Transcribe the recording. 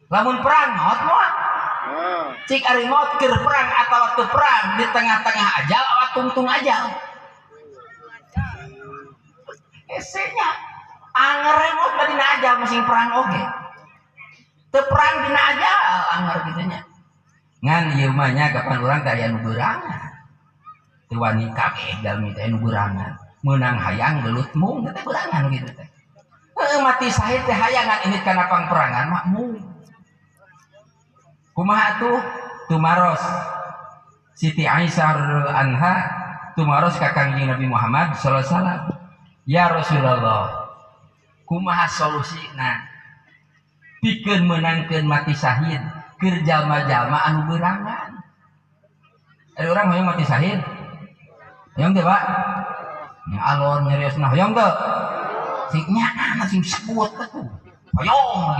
lamun perang ngot moal cik ari ngot keur perang atau waktu perang di tengah-tengah ajal awak tungtung ajal esenya anger ngot dina ajal masing perang oge teu perang dina ajal anger gitunya ngan ieu mah nya kapan urang teh aya nu beurangan teu wani kabeh jalmi teh nu beurangan meunang hayang gelut mung teh beurangan gitu teh mati sahid teh hayangan ini kana pangperangan mah mung kumaha tuh tumaros Siti Aisyah radhiyallahu anha tumaros ka Kangjeng Nabi Muhammad sallallahu alaihi wasallam ya Rasulullah kumaha solusina pikeun meunangkeun mati sahid keur jalma-jalma anu beurangan ada urang hoyong mati sahid hoyong teh Pak nya alon nyariosna hoyong teh sing nya sing sebut tuh hoyong